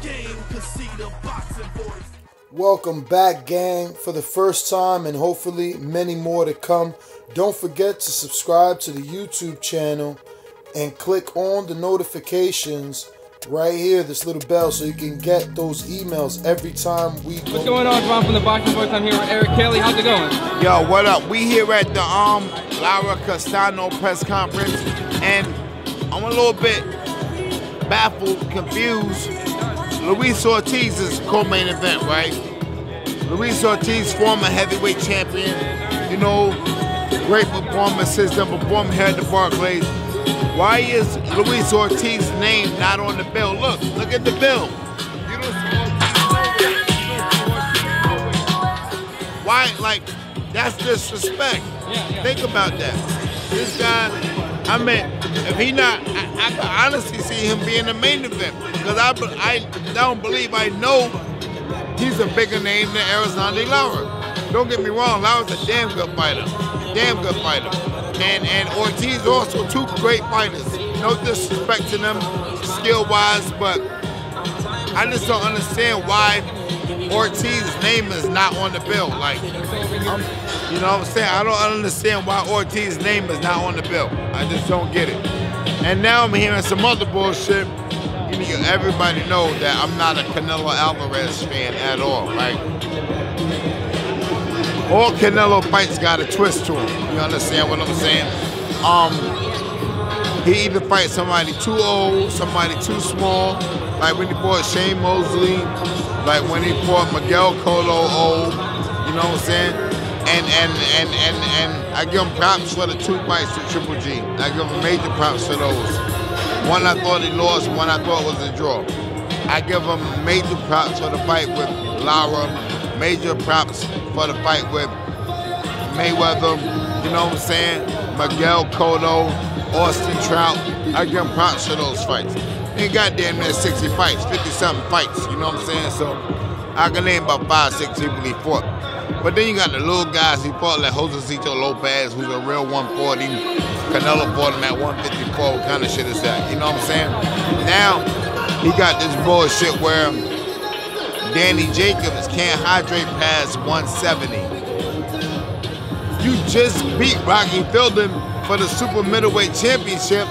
game, 'cause see the boxing voice. Welcome back, gang, for the first time and hopefully many more to come. Don't forget to subscribe to the YouTube channel and click on the notifications right here, this little bell, so you can get those emails every time we go. What's going on, Ron from ThaBoxingvoice? I'm here with Eric Kelly. How's it going? Yo, what up? We here at the Lara Castano press conference, and I'm a little bit baffled, confused. Luis Ortiz is co-main event, right? Luis Ortiz, former heavyweight champion, you know, great performances, done performed here at the Barclays. Why is Luis Ortiz's name not on the bill? Look at the bill. You don't see Ortiz. Why, like, that's disrespect. Yeah. Think about that. This guy, I mean, if he not, I can honestly see him being the main event, because I don't believe, I know he's a bigger name than Andrade Lara. Don't get me wrong, Lara's a damn good fighter. And Ortiz also two great fighters. No disrespect to them skill-wise, but I just don't understand why Ortiz's name is not on the bill. Like, you know what I'm saying? I don't understand why Ortiz's name is not on the bill. I just don't get it. And now I'm hearing some other bullshit. You need everybody know that I'm not a Canelo Alvarez fan at all, right? All Canelo fights got a twist to him. You understand what I'm saying? He either fights somebody too old, somebody too small, like when he fought Shane Mosley, like when he fought Miguel Cotto old, you know what I'm saying? And I give him props for the two fights to Triple G. I give him major props for those. One I thought he lost, one I thought was a draw. I give him major props for the fight with Lara, major props for the fight with Mayweather, you know what I'm saying? Miguel Cotto, Austin Trout. I give him props for those fights. He got damn near 60 fights, 50-something fights, you know what I'm saying? So I can name about 5, 6 people he fought. But then you got the little guys he fought, like Josecito Lopez, who's a real 140. Canelo fought him at 154. What kind of shit is that? You know what I'm saying? Now he got this bullshit where Danny Jacobs can't hydrate past 170. You just beat Rocky Fielding for the super middleweight championship.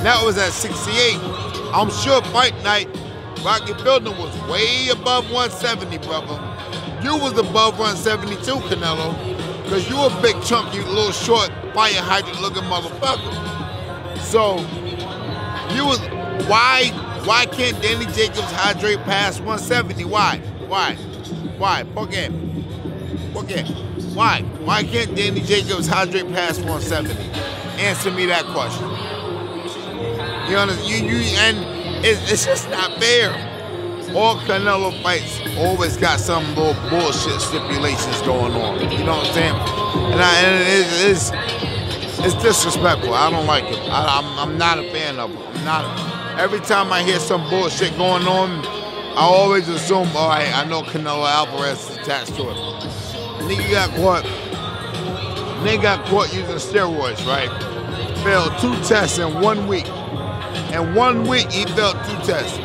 That was at 68. I'm sure fight night, Rocky Fielding was way above 170, brother. You was above 172, Canelo, because you a big chunk, you little short, fire hydrant looking motherfucker. So, you was, why can't Danny Jacobs hydrate past 170? Why? ¿Por qué? Why can't Danny Jacobs hydrate past 170? Answer me that question. You understand? And it's just not fair. All Canelo fights always got some little bullshit stipulations going on. You know what I'm saying? And it's disrespectful. I don't like it. I'm not a fan of it. Every time I hear some bullshit going on, I always assume, all right, I know Canelo Alvarez is attached to it. Nigga got caught using steroids, right? Failed 2 tests in 1 week. In 1 week, he failed 2 tests.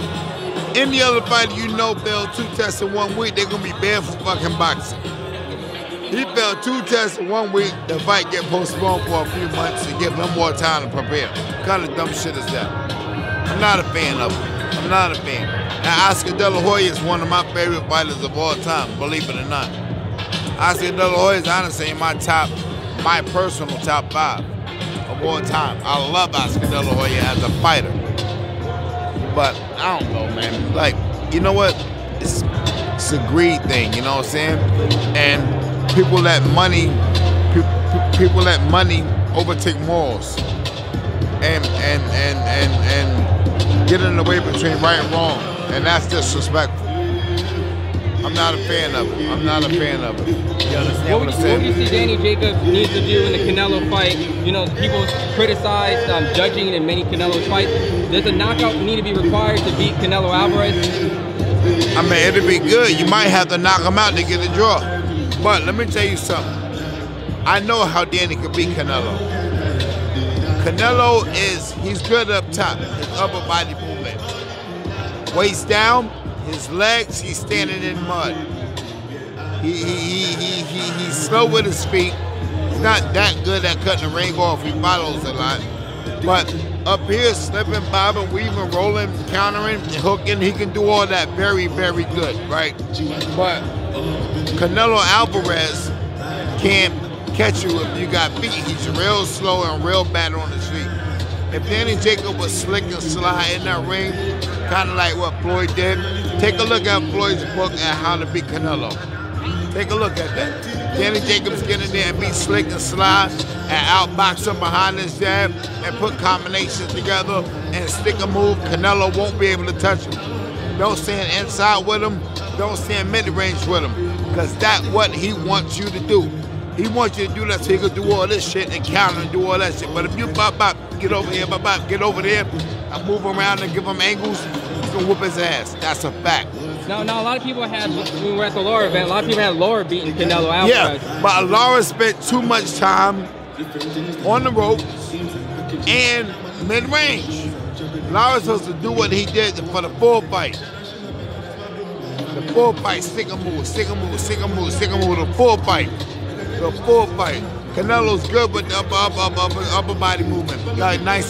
Any other fighter you know failed 2 tests in 1 week, they're gonna be banned from fucking boxing. He failed 2 tests in 1 week, the fight get postponed for a few months to give him more time to prepare. What kind of dumb shit is that? I'm not a fan of it. I'm not a fan. Now, Oscar De La Hoya is one of my favorite fighters of all time, believe it or not. Oscar De La Hoya is honestly in my personal top 5 of all time. I love Oscar De La Hoya as a fighter. But I don't know, man. Like, you know what? It's a greed thing, you know what I'm saying? And people let money overtake morals and get in the way between right and wrong. And that's disrespectful. I'm not a fan of it. You understand what I'm saying? What do you see Danny Jacobs needs to do in the Canelo fight? You know, people criticize judging in many Canelo fights. Does a knockout need to be required to beat Canelo Alvarez? I mean, it'd be good. You might have to knock him out to get a draw. But let me tell you something. I know how Danny could beat Canelo. Canelo he's good up top. His upper body movement. Waist down, His legs, he's standing in mud. He's slow with his feet. He's not that good at cutting the ring off. He follows a lot. But up here, slipping, bobbing, weaving, rolling, countering, hooking, he can do all that very, very good, right? But Canelo Alvarez can't catch you if you got feet. He's real slow and real bad on his feet. If Danny Jacobs was slick and sly in that ring, kind of like what Floyd did, take a look at Floyd's book at How to Beat Canelo. Take a look at that. Danny Jacobs get in there and be slick and sly and outbox him behind his jab and put combinations together and stick a move. Canelo won't be able to touch him. Don't stand inside with him. Don't stand mid-range with him. Because that's what he wants you to do. He wants you to do that so he can do all this shit and counter and do all that shit. But if you bop, get over here, bop, get over there, and move around and give him angles, he's going to whoop his ass. That's a fact. Now, a lot of people had, when we were at the Laura event, a lot of people had Laura beating Canelo Alvarez. Yeah, but Laura spent too much time on the ropes and mid-range. Laura's supposed to do what he did for the full fight. The full fight, stick and move, stick and move, stick and move, stick and move, the full fight. The full fight. Canelo's good with the upper body movement. Got nice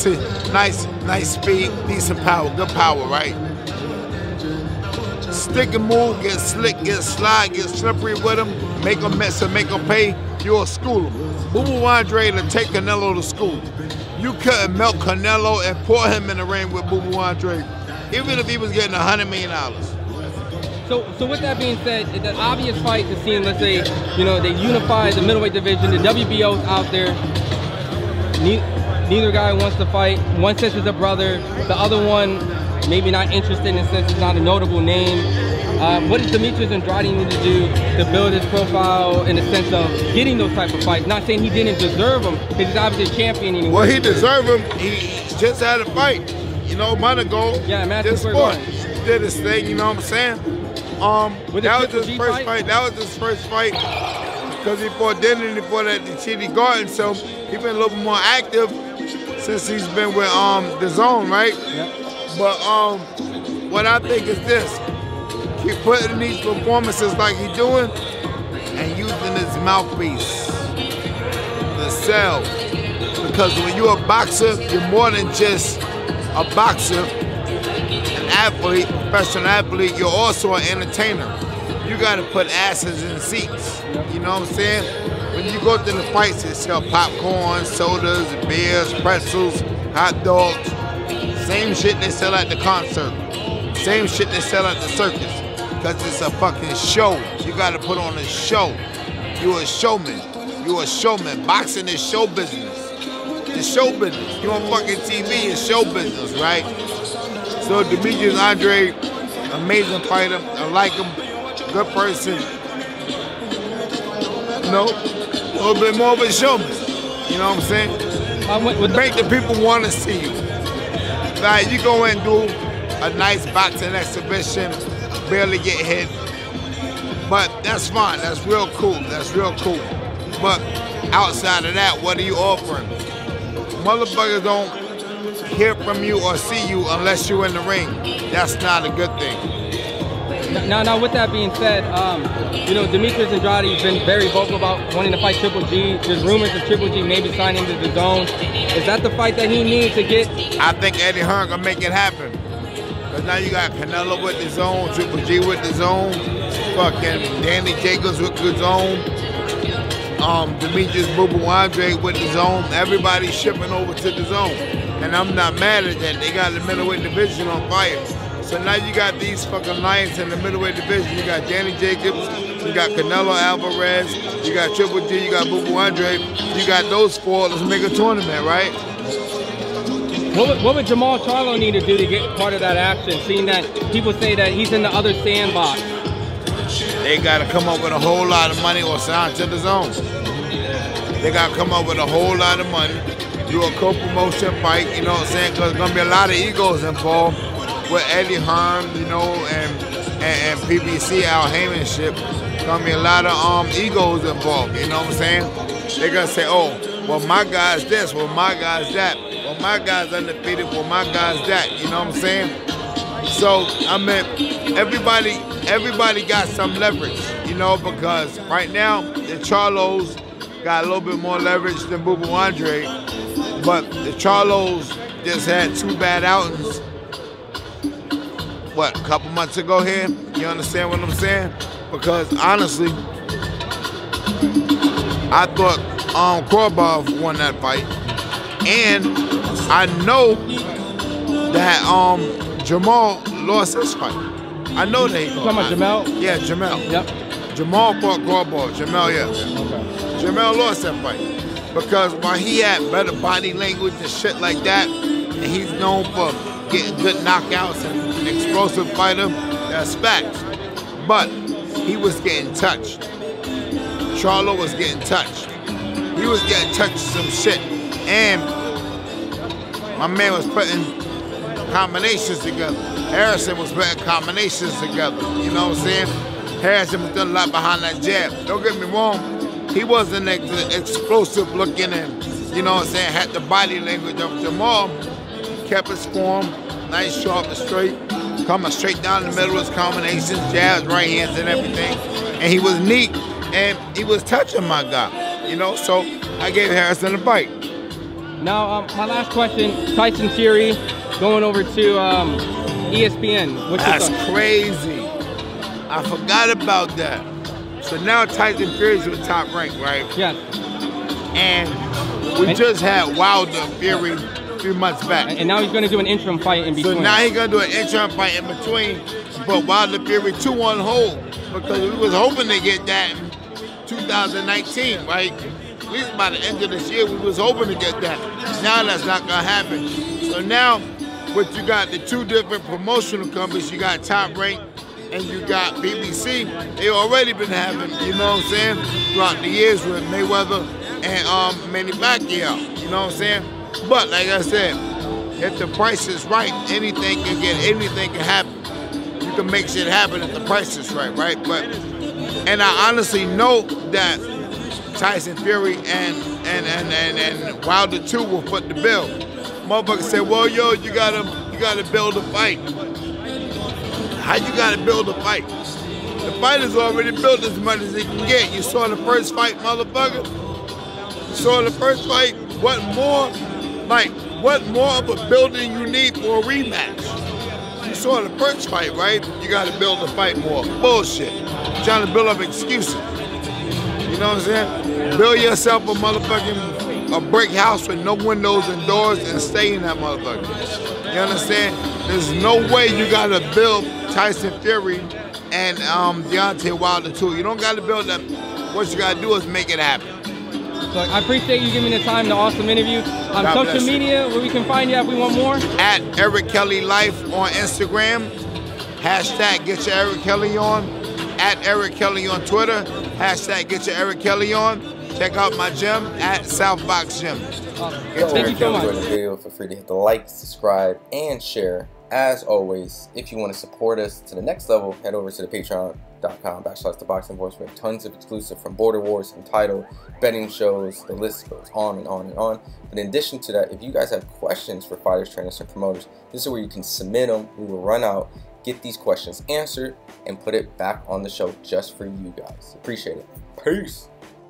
speed, decent power, good power, right? Stick and move, get slick, get slide, get slippery with him, make him mess and make him pay, you'll school him. Boo Andrade to take Canelo to school. You couldn't melt Canelo and pour him in the ring with Boo Andrade, even if he was getting $100 million. So with that being said, the obvious fight to see, let's say, you know, they unify the middleweight division, the WBO's out there. Neither guy wants to fight. One says he's a brother, the other one maybe not interested in since it's not a notable name. What does Demetrius Andrade need to do to build his profile in the sense of getting those type of fights? Not saying he didn't deserve them, because he's obviously a champion anyway. Well, he deserved them. He just had a fight, you know, a month ago. Yeah, Matthew sport. He did his thing, you know what I'm saying? That was his first fight. That was his first fight because he fought then and he fought at the TD Garden, so he's been a little bit more active since he's been with Dazn, right? Yep. But what I think is this: keep putting these performances like he's doing and using his mouthpiece to sell. Because when you're a boxer, you're more than just a boxer. Athlete, professional athlete, you're also an entertainer. You gotta put asses in seats. You know what I'm saying? When you go to the fights, they sell popcorn, sodas, beers, pretzels, hot dogs. Same shit they sell at the concert. Same shit they sell at the circus. Because it's a fucking show. You gotta put on a show. You're a showman. You're a showman. Boxing is show business. It's show business. You're on fucking TV, it's show business, right? So Demetrius Andrade, amazing fighter. I like him. Good person. You know, a little bit more of a showman. You know what I'm saying? Make the people want to see you. Like, you go and do a nice boxing exhibition, barely get hit. But that's fine. That's real cool. That's real cool. But outside of that, what are you offering? Motherfuckers don't hear from you or see you unless you're in the ring. That's not a good thing. Now with that being said, you know, Demetrius Andrade has been very vocal about wanting to fight Triple G. There's rumors of Triple G maybe signing to Dazn. Is that the fight that he needs to get? I think Eddie Hearn can make it happen. Because now you got Canelo with Dazn, Triple G with Dazn, fucking Danny Jacobs with Dazn, Demetrius Andrade with Dazn. Everybody's shipping over to Dazn. And I'm not mad at that. They got the middleweight division on fire. So now you got these fucking lions in the middleweight division. You got Danny Jacobs, you got Canelo Alvarez, you got Triple G, you got Andrade. You got those four. Let's make a tournament, right? What would Jamal Charlo need to do to get part of that action, seeing that people say that he's in the other sandbox? They got to come up with a whole lot of money or sign to Dazn. They got to come up with a whole lot of money. Do a co-promotion fight, you know what I'm saying? Because there's going to be a lot of egos involved with Eddie Hearn, you know, and PBC, Al Heyman shit. There's going to be a lot of egos involved, you know what I'm saying? They're going to say, oh, well, my guy's this, well, my guy's that. Well, my guy's undefeated, well, my guy's that, you know what I'm saying? So I mean, everybody got some leverage, you know, because right now the Charlos got a little bit more leverage than Boo Boo Andrade, but the Charlos just had 2 bad outings. What, a couple months ago here? You understand what I'm saying? Because honestly, I thought Korbov won that fight, and I know that Jamal lost his fight. I know that he lost. You talking about Jamal? Yeah, Jamal. Yep. Jamal fought Korbov. Jamal, yeah. Okay. Jamal lost that fight because while he had better body language and shit like that, and he's known for getting good knockouts and an explosive fighter, that's facts. But he was getting touched. Charlo was getting touched. He was getting touched with some shit. And my man was putting combinations together. Harrison was putting combinations together. You know what I'm saying? Harrison was doing a lot behind that jab. Don't get me wrong. He wasn't explosive looking and, you know what I'm saying, had the body language of Jamal. He kept his form, nice, sharp, and straight. Coming straight down the middle of his combinations, jabs, right hands, and everything. And he was neat, and he was touching my guy, you know? So I gave Harrison a fight. Now, my last question, Tyson Fury going over to ESPN. What's your That's crazy. I forgot about that. So now Tyson Fury's with Top Rank, right? Yes. And we just had Wilder Fury a few months back. And now he's going to do an interim fight in between. So now he's going to do an interim fight in between, but Wilder Fury 2 on hold, because we was hoping to get that in 2019, right? At least by the end of this year, we was hoping to get that. Now that's not going to happen. So now, what you got, the 2 different promotional companies, you got Top Rank and you got BBC. They already been having, you know what I'm saying, throughout the years with Mayweather and Manny Pacquiao, you know what I'm saying? But like I said, if the price is right, anything can happen. You can make shit happen if the price is right, right? And I honestly know that Tyson Fury and Wilder 2 will foot the bill. Motherfucker said, well, yo, you gotta build a fight. How you gotta build a fight? The fighter's already built as much as he can get. You saw the first fight, motherfucker? You saw the first fight? What more of a building you need for a rematch? You saw the first fight, right? You gotta build the fight more. Bullshit. You're trying to build up excuses. You know what I'm saying? Build yourself a motherfucking brick house with no windows and doors and stay in that motherfucker. You understand? There's no way you gotta build Tyson Fury and Deontay Wilder 2. You don't gotta build them. What you gotta do is make it happen. So I appreciate you giving me the time, the awesome interview. On social media, where we can find you if we want more? At Eric Kelly Life on Instagram. Hashtag get your Eric Kelly on. At Eric Kelly on Twitter. Hashtag get your Eric Kelly on. Check out my gym at Southbox Gym. Thank you so much. If you enjoyed the video, feel free to hit the like, subscribe, and share. As always, if you want to support us to the next level, head over to the patreon.com/ThaBoxingVoice. We have tons of exclusive from Border Wars, from title, betting shows, the list goes on and on and on. But in addition to that, if you guys have questions for fighters, trainers, and promoters, this is where you can submit them. We will run out, get these questions answered, and put it back on the show just for you guys. Appreciate it. Peace.